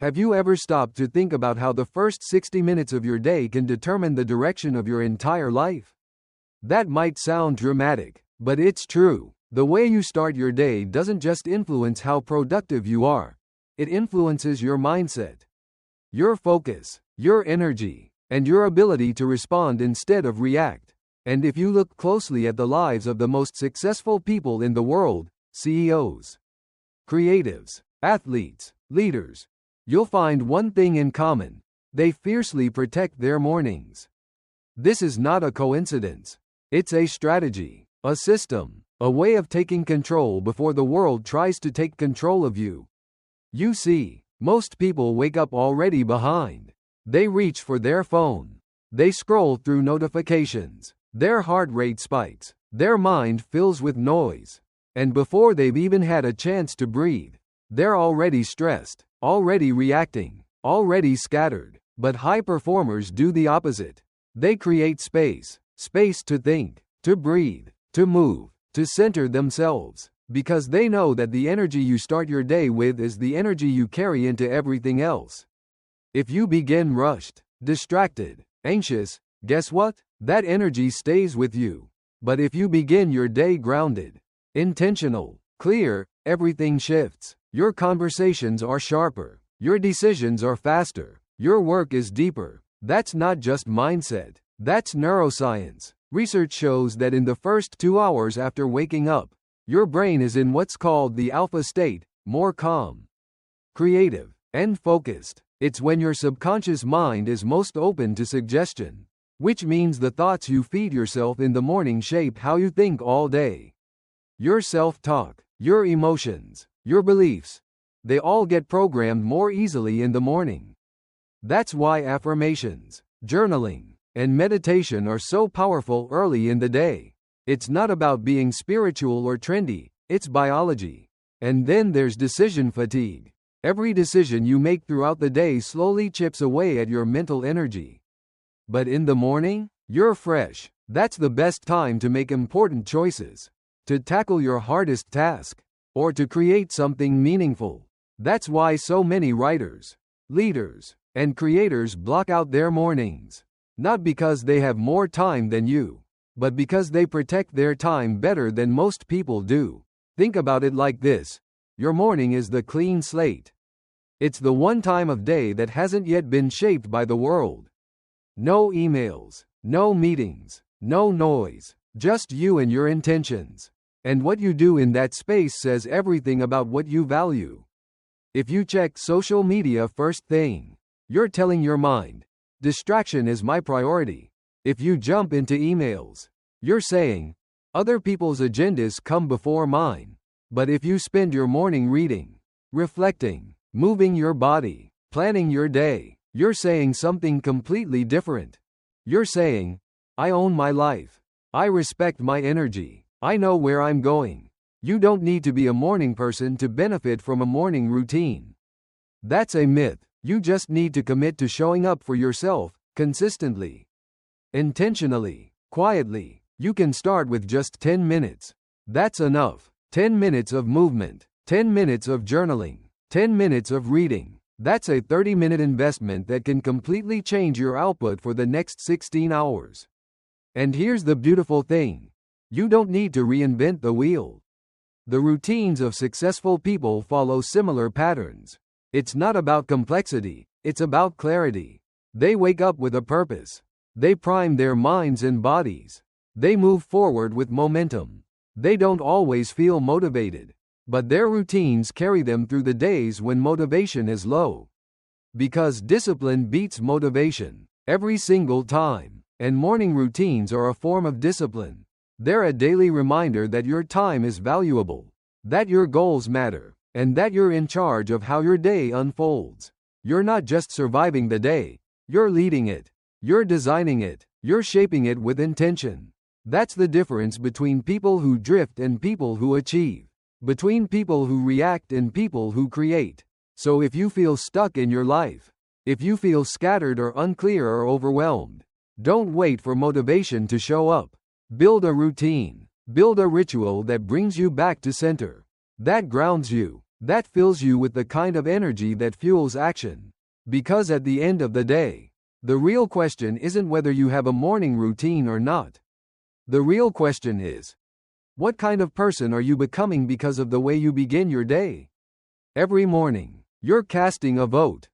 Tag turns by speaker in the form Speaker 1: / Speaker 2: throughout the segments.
Speaker 1: Have you ever stopped to think about how the first 60 minutes of your day can determine the direction of your entire life? That might sound dramatic, but it's true. The way you start your day doesn't just influence how productive you are. It influences your mindset, your focus, your energy, and your ability to respond instead of react. And if you look closely at the lives of the most successful people in the world, CEOs, creatives, athletes, leaders, you'll find one thing in common: they fiercely protect their mornings. This is not a coincidence. It's a strategy, a system, a way of taking control before the world tries to take control of you. You see, most people wake up already behind. They reach for their phone. They scroll through notifications. Their heart rate spikes. Their mind fills with noise. And before they've even had a chance to breathe, they're already stressed, already reacting, already scattered. But high performers do the opposite. They create space to think, to breathe, to move, to center themselves, because they know that the energy you start your day with is the energy you carry into everything else. If you begin rushed, distracted, anxious, guess what? That energy stays with you. But if you begin your day grounded, intentional, clear, everything shifts. Your conversations are sharper. Your decisions are faster. Your work is deeper. That's not just mindset. That's neuroscience. Research shows that in the first 2 hours after waking up, your brain is in what's called the alpha state, more calm, creative, and focused. It's when your subconscious mind is most open to suggestion, which means the thoughts you feed yourself in the morning shape how you think all day. Your self-talk, your emotions, your beliefs, they all get programmed more easily in the morning. That's why affirmations, journaling, and meditation are so powerful early in the day. It's not about being spiritual or trendy, it's biology. And then there's decision fatigue. Every decision you make throughout the day slowly chips away at your mental energy. But in the morning, you're fresh. That's the best time to make important choices, to tackle your hardest task, or to create something meaningful. That's why so many writers, leaders, and creators block out their mornings. Not because they have more time than you, but because they protect their time better than most people do. Think about it like this: your morning is the clean slate. It's the one time of day that hasn't yet been shaped by the world. No emails, no meetings, no noise, just you and your intentions. And what you do in that space says everything about what you value. If you check social media first thing, you're telling your mind, distraction is my priority. If you jump into emails, you're saying, other people's agendas come before mine. But if you spend your morning reading, reflecting, moving your body, planning your day, you're saying something completely different. You're saying, I own my life. I respect my energy. I know where I'm going. You don't need to be a morning person to benefit from a morning routine. That's a myth. You just need to commit to showing up for yourself, consistently, intentionally, quietly. You can start with just 10 minutes. That's enough. 10 minutes of movement, 10 minutes of journaling, 10 minutes of reading. That's a 30-minute investment that can completely change your output for the next 16 hours. And here's the beautiful thing: you don't need to reinvent the wheel. The routines of successful people follow similar patterns. It's not about complexity, it's about clarity. They wake up with a purpose. They prime their minds and bodies. They move forward with momentum. They don't always feel motivated, but their routines carry them through the days when motivation is low. Because discipline beats motivation every single time, and morning routines are a form of discipline. They're a daily reminder that your time is valuable, that your goals matter, and that you're in charge of how your day unfolds. You're not just surviving the day, you're leading it. You're designing it. You're shaping it with intention. That's the difference between people who drift and people who achieve. Between people who react and people who create. So if you feel stuck in your life, if you feel scattered or unclear or overwhelmed, don't wait for motivation to show up. Build a routine. Build a ritual that brings you back to center. That grounds you. That fills you with the kind of energy that fuels action. Because at the end of the day, the real question isn't whether you have a morning routine or not. The real question is, what kind of person are you becoming because of the way you begin your day? Every morning, you're casting a vote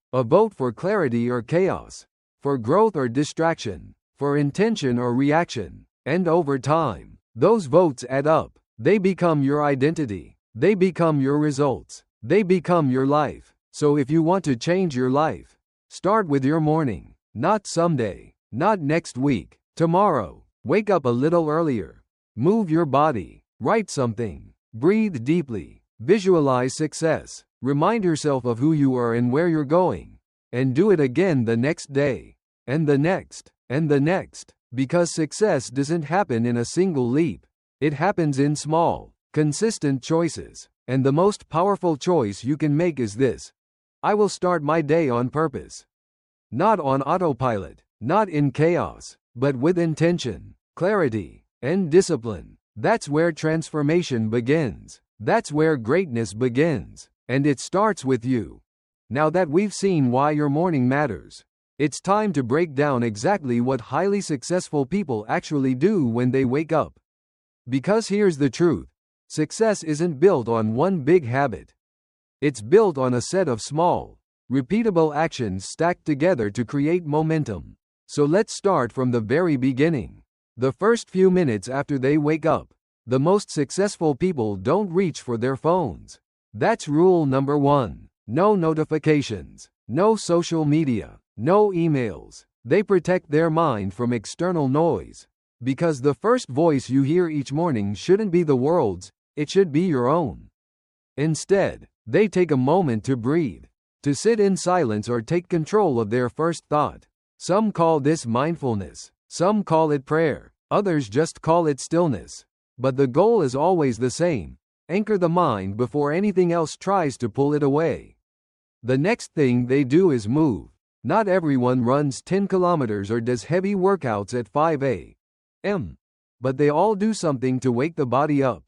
Speaker 1: for clarity or chaos, for growth or distraction, for intention or reaction, and over time, those votes add up. They become your identity. They become your results. They become your life. So if you want to change your life, start with your morning. Not someday, not next week, tomorrow. Wake up a little earlier. Move your body. Write something. Breathe deeply. Visualize success. Remind yourself of who you are and where you're going. And do it again the next day. And the next. And the next. Because success doesn't happen in a single leap. It happens in small, consistent choices. And the most powerful choice you can make is this: I will start my day on purpose. Not on autopilot, not in chaos, but with intention, clarity, and discipline. That's where transformation begins. That's where greatness begins. And it starts with you. Now that we've seen why your morning matters, it's time to break down exactly what highly successful people actually do when they wake up. Because here's the truth: success isn't built on one big habit. It's built on a set of small, repeatable actions stacked together to create momentum. So let's start from the very beginning. The first few minutes after they wake up, the most successful people don't reach for their phones. That's rule number 1. No notifications, no social media, no emails. They protect their mind from external noise. Because the first voice you hear each morning shouldn't be the world's, it should be your own. Instead, they take a moment to breathe, to sit in silence or take control of their first thought. Some call this mindfulness, some call it prayer, others just call it stillness. But the goal is always the same: anchor the mind before anything else tries to pull it away. The next thing they do is move. Not everyone runs 10 kilometers or does heavy workouts at 5 a.m. But they all do something to wake the body up.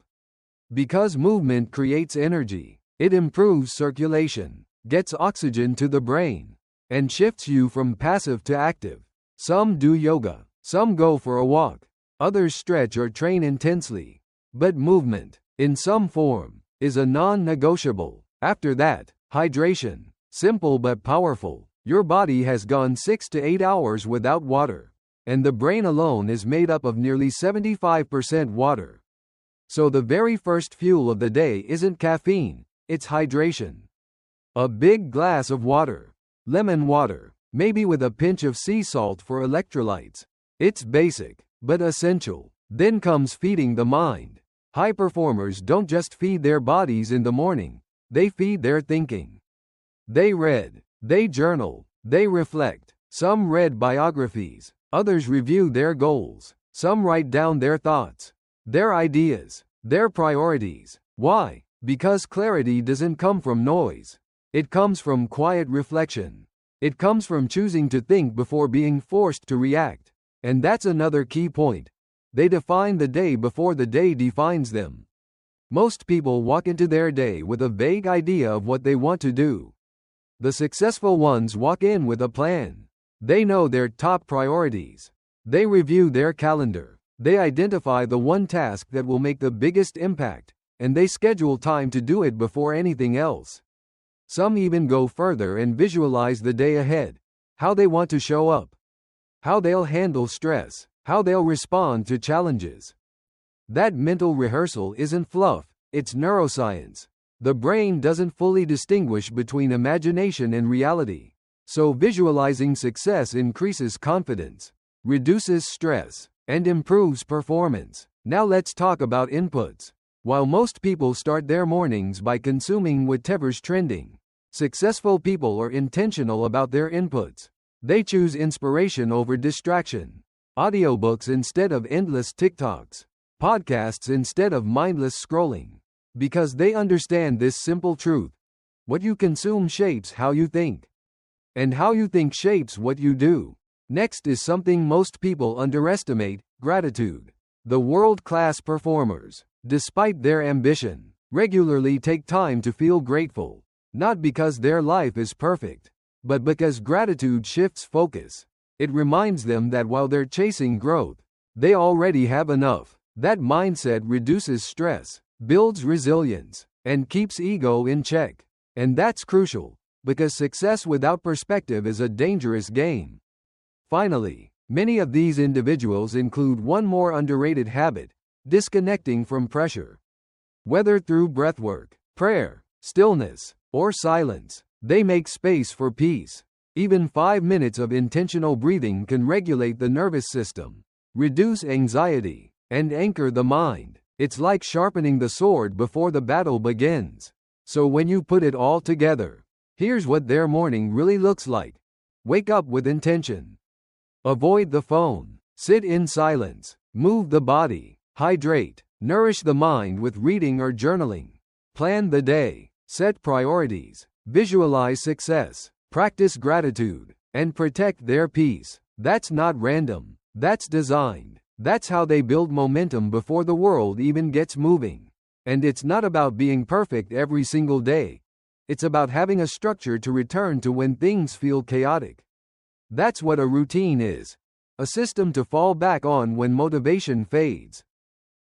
Speaker 1: Because movement creates energy, it improves circulation, gets oxygen to the brain, and shifts you from passive to active. Some do yoga, some go for a walk, others stretch or train intensely. But movement, in some form, is a non-negotiable. After that, hydration. Simple but powerful. Your body has gone 6 to 8 hours without water, and the brain alone is made up of nearly 75% water. So the very first fuel of the day isn't caffeine, it's hydration. A big glass of water. Lemon water, maybe with a pinch of sea salt for electrolytes. It's basic, but essential. Then comes feeding the mind. High performers don't just feed their bodies in the morning, they feed their thinking. They read, they journal, they reflect. Some read biographies, others review their goals, some write down their thoughts, their ideas, their priorities. Why? Because clarity doesn't come from noise. It comes from quiet reflection. It comes from choosing to think before being forced to react. And that's another key point. They define the day before the day defines them. Most people walk into their day with a vague idea of what they want to do. The successful ones walk in with a plan. They know their top priorities. They review their calendar. They identify the one task that will make the biggest impact, and they schedule time to do it before anything else. Some even go further and visualize the day ahead, how they want to show up, how they'll handle stress, how they'll respond to challenges. That mental rehearsal isn't fluff, it's neuroscience. The brain doesn't fully distinguish between imagination and reality. So visualizing success increases confidence, reduces stress, and improves performance. Now let's talk about inputs. While most people start their mornings by consuming whatever's trending, successful people are intentional about their inputs. They choose inspiration over distraction, audiobooks instead of endless TikToks, podcasts instead of mindless scrolling. Because they understand this simple truth: what you consume shapes how you think, and how you think shapes what you do. Next is something most people underestimate: gratitude. The world-class performers, despite their ambition, regularly take time to feel grateful, not because their life is perfect, but because gratitude shifts focus. It reminds them that while they're chasing growth, they already have enough. That mindset reduces stress, builds resilience, and keeps ego in check. And that's crucial, because success without perspective is a dangerous game. Finally, many of these individuals include one more underrated habit: disconnecting from pressure. Whether through breathwork, prayer, stillness, or silence, they make space for peace. Even 5 minutes of intentional breathing can regulate the nervous system, reduce anxiety, and anchor the mind. It's like sharpening the sword before the battle begins. So when you put it all together, here's what their morning really looks like. Wake up with intention. Avoid the phone. Sit in silence. Move the body. Hydrate. Nourish the mind with reading or journaling. Plan the day. Set priorities. Visualize success. Practice gratitude. And protect their peace. That's not random. That's designed. That's how they build momentum before the world even gets moving. And it's not about being perfect every single day. It's about having a structure to return to when things feel chaotic. That's what a routine is. A system to fall back on when motivation fades,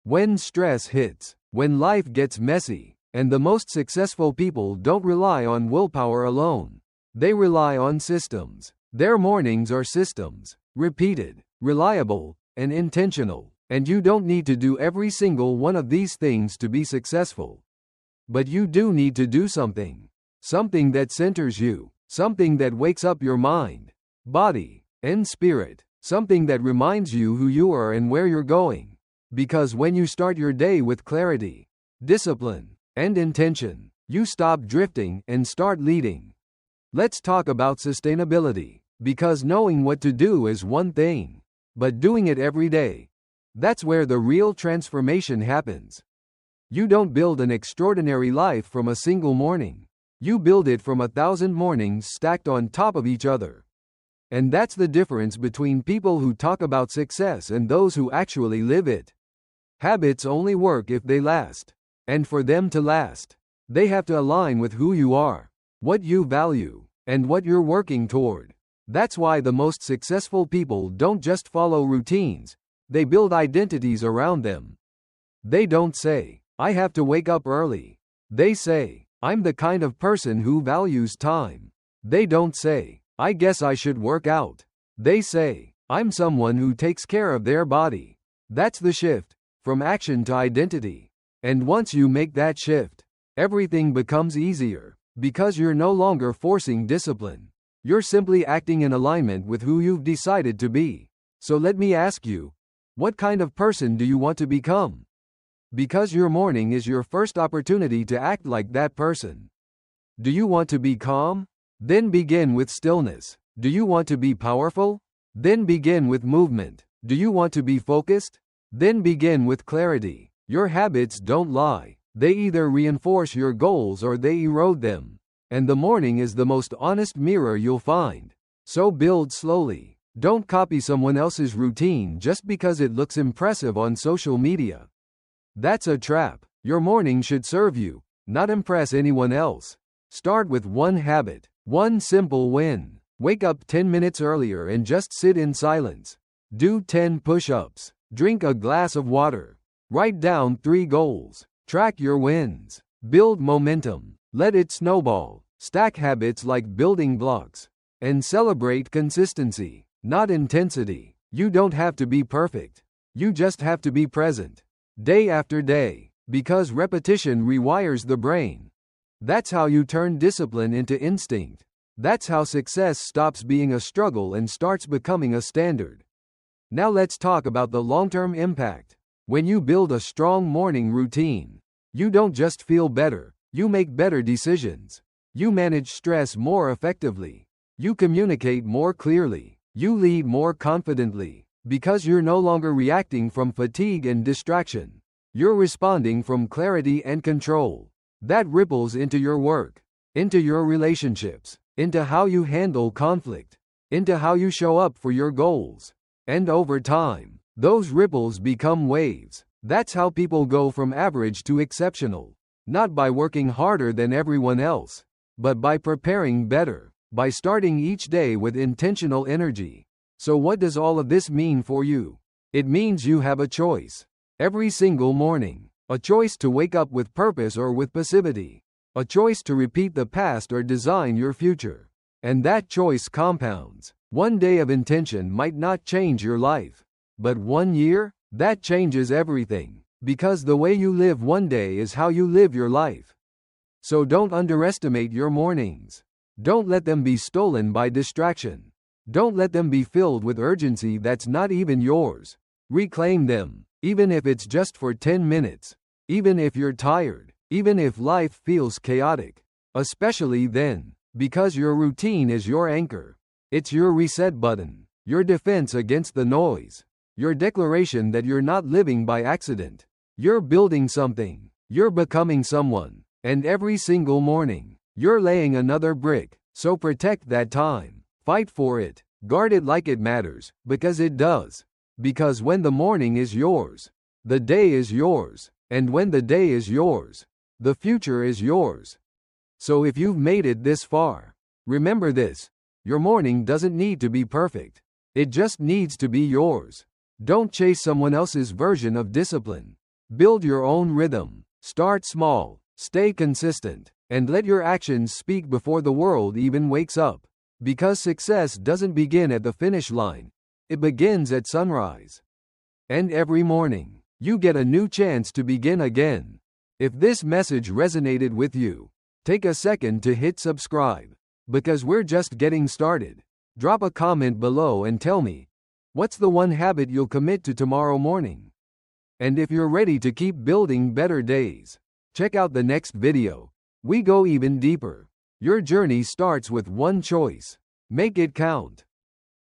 Speaker 1: when stress hits, when life gets messy. And the most successful people don't rely on willpower alone. They rely on systems. Their mornings are systems, repeated, reliable, and intentional. And you don't need to do every single one of these things to be successful. But you do need to do something. Something that centers you. Something that wakes up your mind, body, and spirit. Something that reminds you who you are and where you're going. Because when you start your day with clarity, discipline, and intention, you stop drifting and start leading. Let's talk about sustainability. Because knowing what to do is one thing, but doing it every day, that's where the real transformation happens. You don't build an extraordinary life from a single morning. You build it from 1,000 mornings stacked on top of each other. And that's the difference between people who talk about success and those who actually live it. Habits only work if they last. And for them to last, they have to align with who you are, what you value, and what you're working toward. That's why the most successful people don't just follow routines. They build identities around them. They don't say, I have to wake up early. They say, I'm the kind of person who values time. They don't say, I guess I should work out. They say, I'm someone who takes care of their body. That's the shift, from action to identity. And once you make that shift, everything becomes easier, because you're no longer forcing discipline. You're simply acting in alignment with who you've decided to be. So let me ask you, what kind of person do you want to become? Because your morning is your first opportunity to act like that person. Do you want to be calm? Then begin with stillness. Do you want to be powerful? Then begin with movement. Do you want to be focused? Then begin with clarity. Your habits don't lie. They either reinforce your goals or they erode them. And the morning is the most honest mirror you'll find. So build slowly. Don't copy someone else's routine just because it looks impressive on social media. That's a trap. Your morning should serve you, not impress anyone else. Start with one habit, one simple win. Wake up 10 minutes earlier and just sit in silence. Do 10 push-ups. Drink a glass of water. Write down 3 goals. Track your wins. Build momentum. Let it snowball. Stack habits like building blocks. And celebrate consistency, not intensity. You don't have to be perfect. You just have to be present. Day after day. Because repetition rewires the brain. That's how you turn discipline into instinct. That's how success stops being a struggle and starts becoming a standard. Now let's talk about the long-term impact. When you build a strong morning routine, you don't just feel better, you make better decisions. You manage stress more effectively. You communicate more clearly. You lead more confidently. Because you're no longer reacting from fatigue and distraction. You're responding from clarity and control. That ripples into your work, into your relationships, into how you handle conflict, into how you show up for your goals. And over time, those ripples become waves. That's how people go from average to exceptional. Not by working harder than everyone else, but by preparing better, by starting each day with intentional energy. So what does all of this mean for you? It means you have a choice. Every single morning. A choice to wake up with purpose or with passivity. A choice to repeat the past or design your future. And that choice compounds. One day of intention might not change your life. But 1 year? That changes everything. Because the way you live one day is how you live your life. So don't underestimate your mornings. Don't let them be stolen by distraction. Don't let them be filled with urgency that's not even yours. Reclaim them, even if it's just for 10 minutes. Even if you're tired. Even if life feels chaotic. Especially then. Because your routine is your anchor. It's your reset button. Your defense against the noise. Your declaration that you're not living by accident. You're building something. You're becoming someone. And every single morning, you're laying another brick. So protect that time. Fight for it. Guard it like it matters. Because it does. Because when the morning is yours, the day is yours. And when the day is yours, the future is yours. So if you've made it this far, remember this. Your morning doesn't need to be perfect. It just needs to be yours. Don't chase someone else's version of discipline. Build your own rhythm. Start small. Stay consistent. And let your actions speak before the world even wakes up. Because success doesn't begin at the finish line. It begins at sunrise. And every morning, you get a new chance to begin again. If this message resonated with you, take a second to hit subscribe. Because we're just getting started. Drop a comment below and tell me, what's the one habit you'll commit to tomorrow morning? And if you're ready to keep building better days, check out the next video. We go even deeper. Your journey starts with one choice. Make it count.